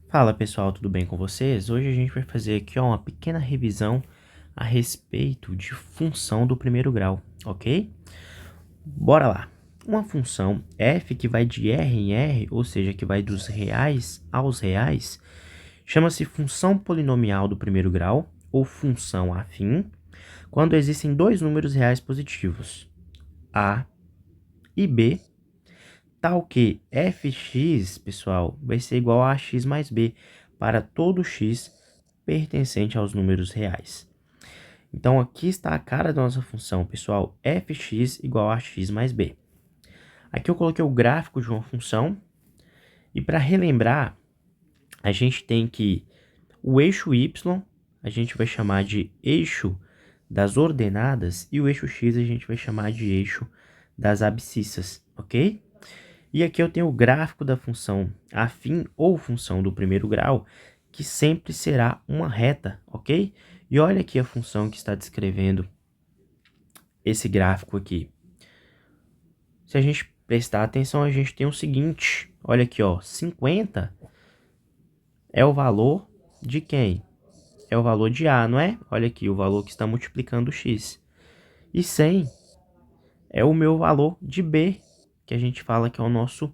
Fala pessoal, tudo bem com vocês? Hoje a gente vai fazer aqui uma pequena revisão a respeito de função do primeiro grau, ok? Bora lá! Uma função f que vai de R em R, ou seja, que vai dos reais aos reais, chama-se função polinomial do primeiro grau, ou função afim, quando existem dois números reais positivos, a e b, tal que fx, pessoal, vai ser igual a x mais b para todo x pertencente aos números reais. Então, aqui está a cara da nossa função, pessoal, fx igual a x mais b. Aqui eu coloquei o gráfico de uma função, e para relembrar, a gente tem que o eixo y, a gente vai chamar de eixo das ordenadas, e o eixo x a gente vai chamar de eixo das abscissas, ok? E aqui eu tenho o gráfico da função afim ou função do primeiro grau, que sempre será uma reta, ok? E olha aqui a função que está descrevendo esse gráfico aqui. Se a gente prestar atenção, a gente tem o seguinte, olha aqui, ó, 50 é o valor de quem? É o valor de A, não é? Olha aqui, o valor que está multiplicando x. E 100 é o meu valor de B, que a gente fala que é o nosso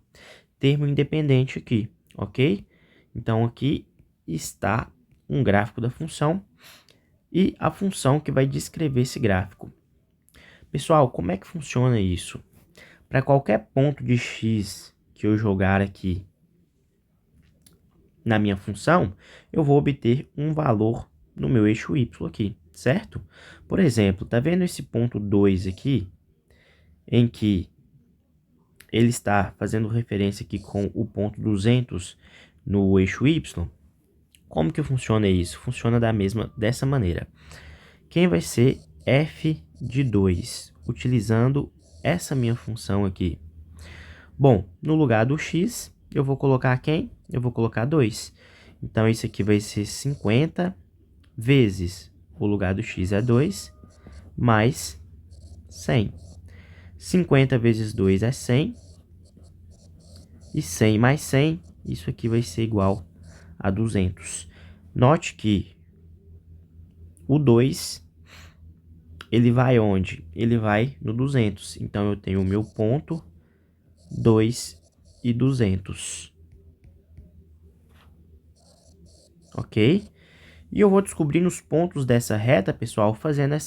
termo independente aqui, ok? Então, aqui está um gráfico da função e a função que vai descrever esse gráfico. Pessoal, como é que funciona isso? Para qualquer ponto de x que eu jogar aqui na minha função, eu vou obter um valor no meu eixo y aqui, certo? Por exemplo, tá vendo esse ponto 2 aqui, em que ele está fazendo referência aqui com o ponto 200 no eixo y? Como que funciona isso? Funciona dessa maneira. Quem vai ser f de 2, utilizando essa minha função aqui? Bom, no lugar do x, eu vou colocar quem? Eu vou colocar 2. Então, isso aqui vai ser 50 vezes o lugar do x é 2, mais 100. 50 vezes 2 é 100. E 100 mais 100, isso aqui vai ser igual a 200. Note que o 2, ele vai onde? Ele vai no 200. Então, eu tenho o meu ponto 2 e 200. Ok? E eu vou descobrir os pontos dessa reta, pessoal, fazendo a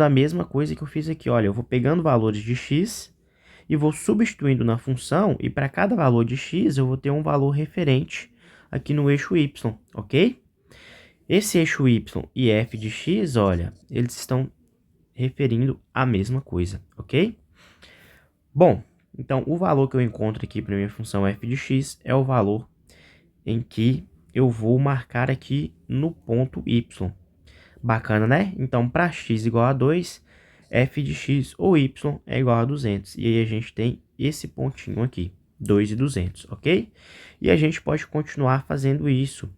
mesma coisa que eu fiz aqui. Olha, eu vou pegando valores de x e vou substituindo na função, e para cada valor de x eu vou ter um valor referente aqui no eixo y, ok? Esse eixo y e f de x, olha, eles estão referindo a mesma coisa, ok? Bom, então o valor que eu encontro aqui para minha função f de x é o valor em que eu vou marcar aqui no ponto y. Bacana, né? Então, para x igual a 2, f de x ou y é igual a 200. E aí a gente tem esse pontinho aqui, 2 e 200, ok? E a gente pode continuar fazendo isso.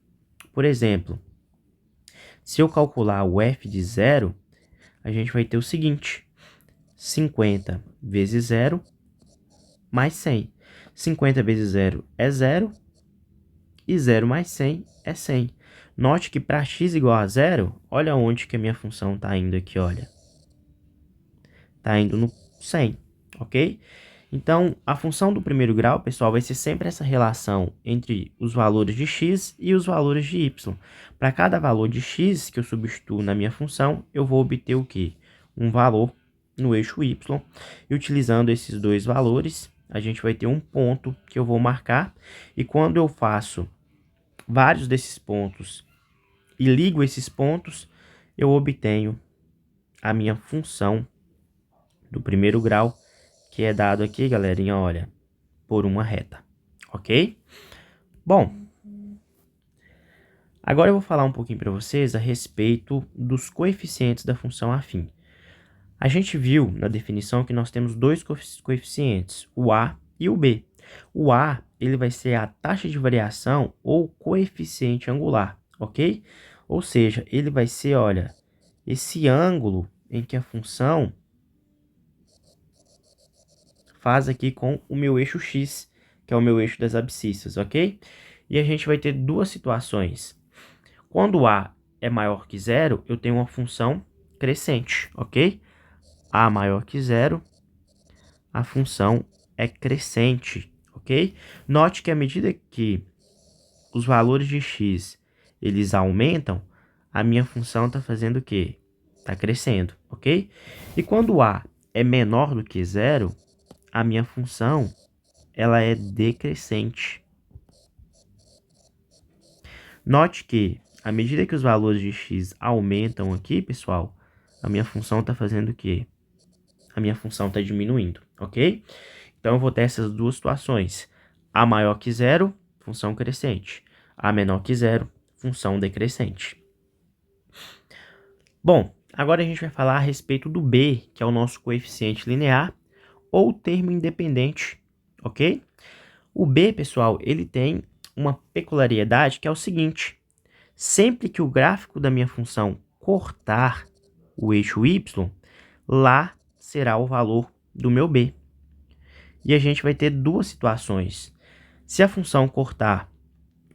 Por exemplo, se eu calcular o f de 0, a gente vai ter o seguinte: 50 vezes 0 mais 100. 50 vezes 0 é 0, e 0 mais 100 é 100. Note que para x igual a 0, olha onde que a minha função está indo aqui, olha. Está indo no 100, ok? Então, a função do primeiro grau, pessoal, vai ser sempre essa relação entre os valores de x e os valores de y. Para cada valor de x que eu substituo na minha função, eu vou obter o quê? Um valor no eixo y. E utilizando esses dois valores, a gente vai ter um ponto que eu vou marcar. E quando eu faço vários desses pontos e ligo esses pontos, eu obtenho a minha função do primeiro grau, que é dado aqui, galerinha, olha, por uma reta, ok? Bom, agora eu vou falar um pouquinho para vocês a respeito dos coeficientes da função afim. A gente viu na definição que nós temos dois coeficientes, o a e o b. O a, ele vai ser a taxa de variação ou coeficiente angular, ok? Ou seja, ele vai ser, olha, esse ângulo em que a função faz aqui com o meu eixo x, que é o meu eixo das abscissas, ok? E a gente vai ter duas situações. Quando A é maior que zero, eu tenho uma função crescente, ok? A maior que zero, a função é crescente, ok? Note que à medida que os valores de x eles aumentam, a minha função está fazendo o quê? Está crescendo, ok? E quando A é menor do que zero, a minha função ela é decrescente. Note que, à medida que os valores de x aumentam aqui, pessoal, a minha função está fazendo o quê? A minha função está diminuindo, ok? Então, eu vou ter essas duas situações. A maior que zero, função crescente. A menor que zero, função decrescente. Bom, agora a gente vai falar a respeito do b, que é o nosso coeficiente linear, ou termo independente, ok? O b, pessoal, ele tem uma peculiaridade que é o seguinte. Sempre que o gráfico da minha função cortar o eixo y, lá será o valor do meu b. E a gente vai ter duas situações. Se a função cortar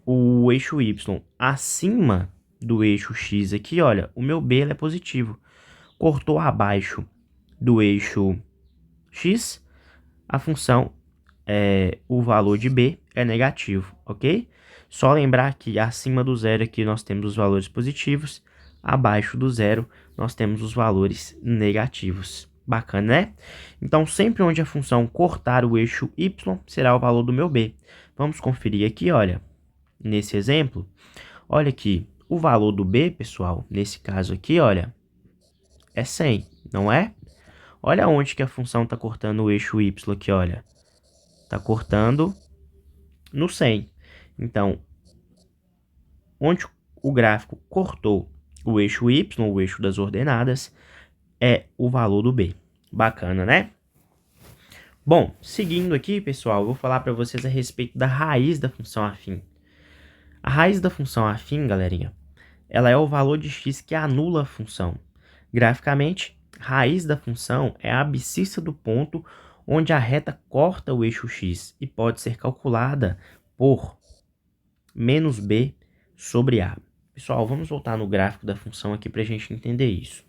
o eixo y acima do eixo x aqui, olha, o meu b é positivo. Cortou abaixo do eixo x, a função, o valor de b é negativo, ok? Só lembrar que acima do zero aqui nós temos os valores positivos, abaixo do zero nós temos os valores negativos. Bacana, né? Então, sempre onde a função cortar o eixo y será o valor do meu b. Vamos conferir aqui, olha, nesse exemplo. Olha aqui, o valor do b, pessoal, nesse caso aqui, olha, é 100, não é? Olha onde que a função está cortando o eixo y aqui, olha. Está cortando no 100. Então, onde o gráfico cortou o eixo y, o eixo das ordenadas, é o valor do b. Bacana, né? Bom, seguindo aqui, pessoal, eu vou falar para vocês a respeito da raiz da função afim. A raiz da função afim, galerinha, ela é o valor de x que anula a função. Graficamente, raiz da função é a abscissa do ponto onde a reta corta o eixo x e pode ser calculada por menos b sobre a. Pessoal, vamos voltar no gráfico da função aqui para a gente entender isso.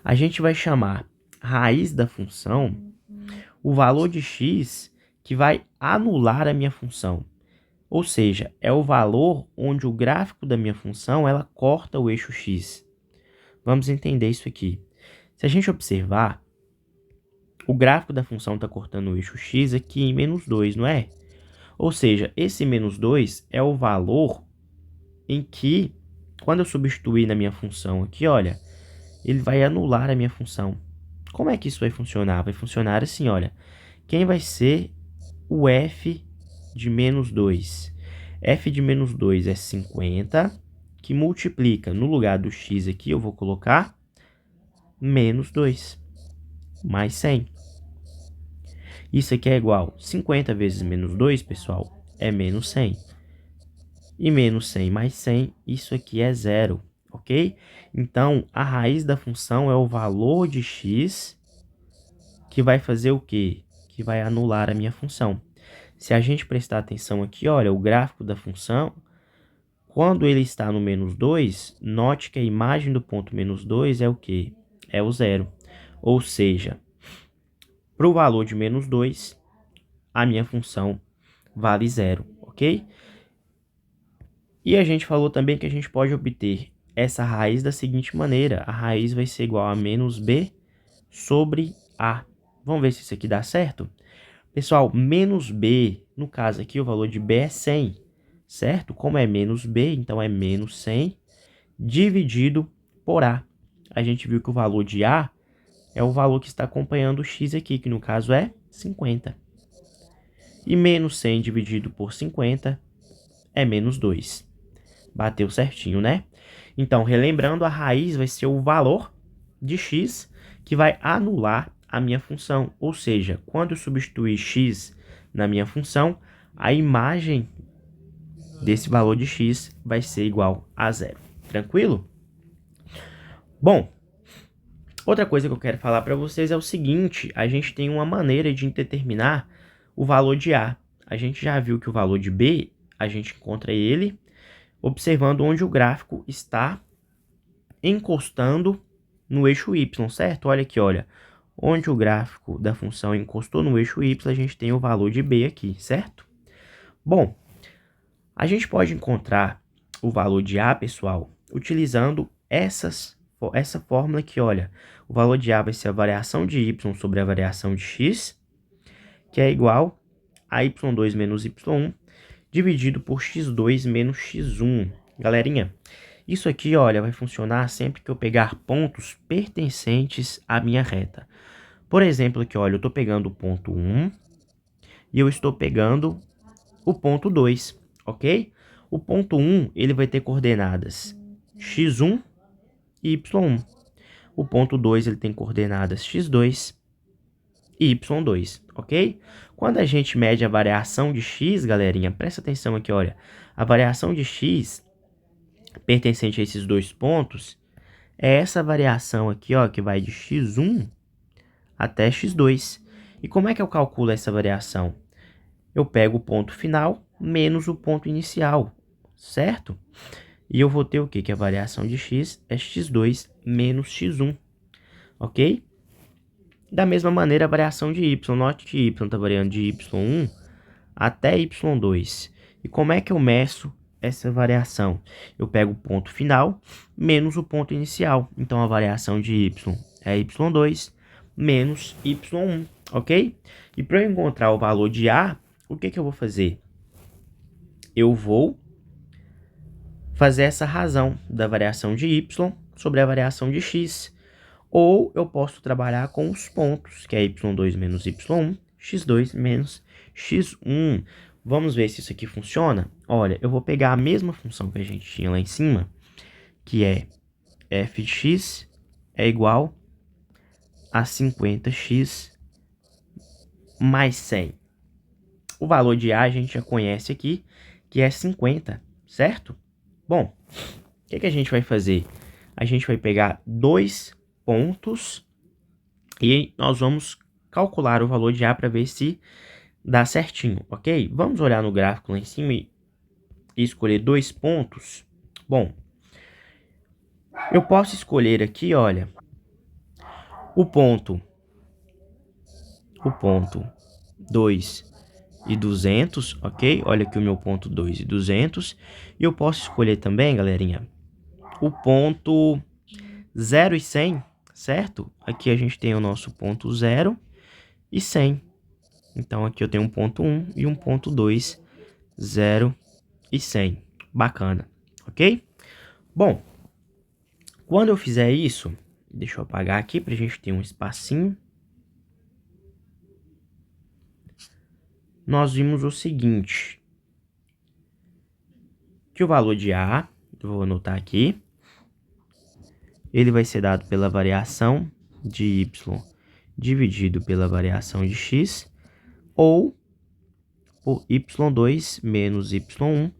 A gente vai chamar raiz da função o valor de x que vai anular a minha função. Ou seja, é o valor onde o gráfico da minha função ela corta o eixo x. Vamos entender isso aqui. Se a gente observar, o gráfico da função está cortando o eixo x aqui em menos 2, não é? Ou seja, esse menos 2 é o valor em que, quando eu substituir na minha função aqui, olha, ele vai anular a minha função. Como é que isso vai funcionar? Vai funcionar assim, olha. Quem vai ser o f de menos 2? F de menos 2 é 50, que multiplica, no lugar do x aqui, eu vou colocar menos 2, mais 100. Isso aqui é igual a 50 vezes menos 2, pessoal, é menos 100. E menos 100 mais 100, isso aqui é zero, ok? Então, a raiz da função é o valor de x que vai fazer o quê? Que vai anular a minha função. Se a gente prestar atenção aqui, olha, o gráfico da função, quando ele está no menos 2, note que a imagem do ponto menos 2 é o quê? É o zero. Ou seja, para o valor de menos 2, a minha função vale zero, ok? E a gente falou também que a gente pode obter essa raiz da seguinte maneira. A raiz vai ser igual a menos b sobre a. Vamos ver se isso aqui dá certo? Pessoal, menos b, no caso aqui o valor de b é 100, certo? Como é menos b, então é menos 100 dividido por a. A gente viu que o valor de a é o valor que está acompanhando o x aqui, que no caso é 50. E menos 100 dividido por 50 é menos 2. Bateu certinho, né? Então, relembrando, a raiz vai ser o valor de x que vai anular a minha função. Ou seja, quando eu substituir x na minha função, a imagem desse valor de x vai ser igual a zero. Tranquilo? Bom, outra coisa que eu quero falar para vocês é o seguinte. A gente tem uma maneira de determinar o valor de a. a gente já viu que o valor de B, a gente encontra ele observando onde o gráfico está encostando no eixo Y, certo? Olha aqui, olha. Onde o gráfico da função encostou no eixo Y, a gente tem o valor de B aqui, certo? Bom, a gente pode encontrar o valor de A, pessoal, utilizando essa fórmula aqui, olha. O valor de A vai ser a variação de Y sobre a variação de X, que é igual a Y2 menos Y1, dividido por X2 menos X1. Galerinha, isso aqui, olha, vai funcionar sempre que eu pegar pontos pertencentes à minha reta. Por exemplo, aqui, olha, eu estou pegando o ponto 1 e eu estou pegando o ponto 2, ok? O ponto 1, ele vai ter coordenadas x1 e y1. O ponto 2, ele tem coordenadas x2 e y2, ok? Quando a gente mede a variação de x, galerinha, presta atenção aqui, olha. A variação de x pertencente a esses dois pontos é essa variação aqui, ó, que vai de x1 até x2. E como é que eu calculo essa variação? Eu pego o ponto final menos o ponto inicial, certo? E eu vou ter o quê? Que a variação de x é x2 menos x1, ok? Da mesma maneira, a variação de y. Note que y está variando de y1 até y2. E como é que eu meço essa variação? Eu pego o ponto final menos o ponto inicial. Então, a variação de y é y2 menos y1, ok? E para eu encontrar o valor de A, o que eu vou fazer? Eu vou fazer essa razão da variação de y sobre a variação de x. Ou eu posso trabalhar com os pontos, que é y2 menos y1, x2 menos x1. Vamos ver se isso aqui funciona? Olha, eu vou pegar a mesma função que a gente tinha lá em cima, que é f de x é igual a 50x mais 100. O valor de A a gente já conhece aqui, que é 50, certo? Bom, o que a gente vai fazer? A gente vai pegar dois pontos e nós vamos calcular o valor de A para ver se dá certinho, ok? Vamos olhar no gráfico lá em cima e escolher dois pontos. Bom, eu posso escolher aqui, olha, o ponto 2 e 200, ok? Olha aqui o meu ponto 2 e 200. E eu posso escolher também, galerinha, o ponto 0 e 100, certo? Aqui a gente tem o nosso ponto 0 e 100. Então, aqui eu tenho um ponto 1 e um ponto 2, 0 e 100. Bacana, ok? Bom, quando eu fizer isso, deixa eu apagar aqui para a gente ter um espacinho. Nós vimos o seguinte, que o valor de A, eu vou anotar aqui, ele vai ser dado pela variação de y dividido pela variação de x, ou por y2 menos y1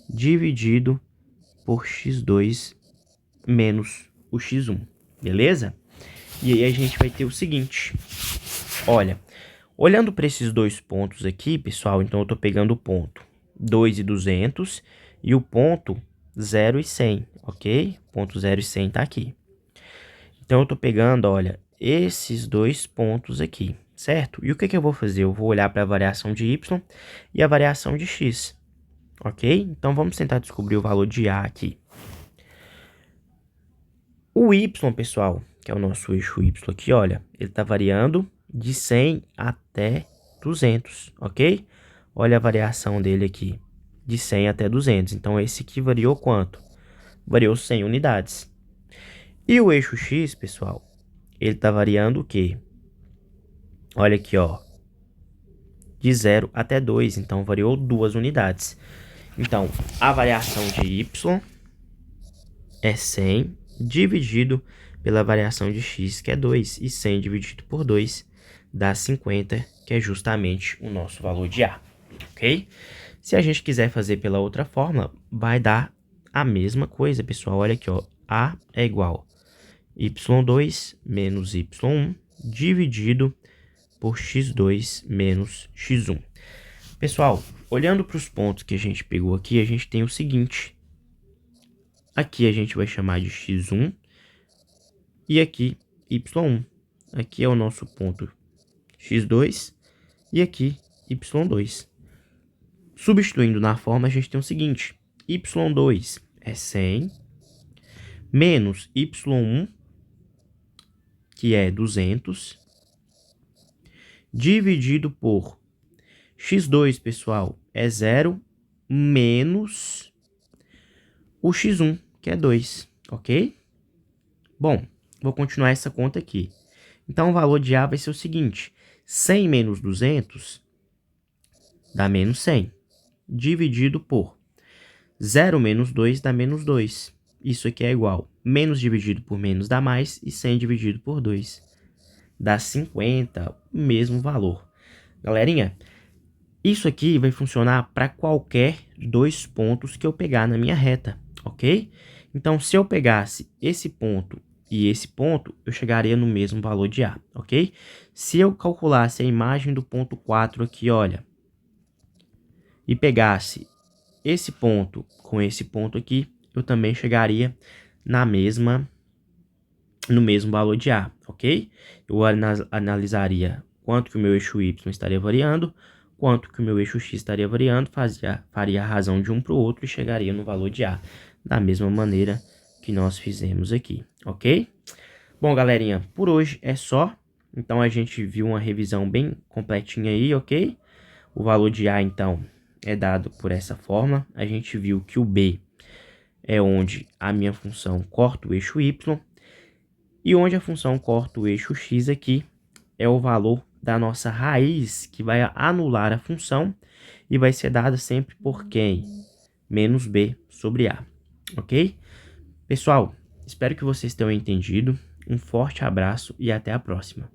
dividido por x2 menos o x1, beleza? E aí a gente vai ter o seguinte, olha, olhando para esses dois pontos aqui, pessoal, então eu estou pegando o ponto 2 e 200 e o ponto 0 e 100, ok? Ponto 0 e 100 está aqui. Então eu estou pegando, olha, esses dois pontos aqui, certo? E o que eu vou fazer? Eu vou olhar para a variação de y e a variação de x, ok? Então vamos tentar descobrir o valor de A aqui. O y, pessoal, que é o nosso eixo y aqui, olha, ele está variando de 100 até 200, ok? Olha a variação dele aqui, de 100 até 200. Então, esse aqui variou quanto? Variou 100 unidades. E o eixo x, pessoal, ele está variando o quê? Olha aqui, ó, de 0 até 2, então variou 2 unidades. Então, a variação de y é 100 dividido pela variação de x, que é 2, e 100 dividido por 2 dá 50, que é justamente o nosso valor de A, ok? Se a gente quiser fazer pela outra forma, vai dar a mesma coisa, pessoal. Olha aqui, ó, A é igual a y2 menos y1 dividido por x2 menos x1. Pessoal, olhando para os pontos que a gente pegou aqui, a gente tem o seguinte. Aqui a gente vai chamar de x1 e aqui y1. Aqui é o nosso ponto x2 e aqui y2. Substituindo na forma, a gente tem o seguinte. Y2 é 100 menos y1, que é 200, dividido por x2, pessoal, é 0 menos o x1, que é 2, ok? Bom, vou continuar essa conta aqui. Então, o valor de A vai ser o seguinte. 100 menos 200 dá menos 100, dividido por 0 menos 2 dá menos 2. Isso aqui é igual. Menos dividido por menos dá mais, e 100 dividido por 2 dá 50, mesmo valor. Galerinha, isso aqui vai funcionar para qualquer dois pontos que eu pegar na minha reta, ok? Então, se eu pegasse esse ponto e esse ponto, eu chegaria no mesmo valor de A, ok? Se eu calculasse a imagem do ponto 4 aqui, olha, e pegasse esse ponto com esse ponto aqui, eu também chegaria no mesmo valor de A, ok? Eu analisaria quanto que o meu eixo Y estaria variando, quanto que o meu eixo X estaria variando, faria a razão de um para o outro e chegaria no valor de A, da mesma maneira que nós fizemos aqui, ok? Bom, galerinha, por hoje é só. Então, a gente viu uma revisão bem completinha aí, ok? O valor de A, então, é dado por essa forma. A gente viu que o B é onde a minha função corta o eixo Y. E onde a função corta o eixo X aqui é o valor da nossa raiz, que vai anular a função e vai ser dada sempre por quem? Menos B sobre A, ok? Pessoal, espero que vocês tenham entendido. Um forte abraço e até a próxima.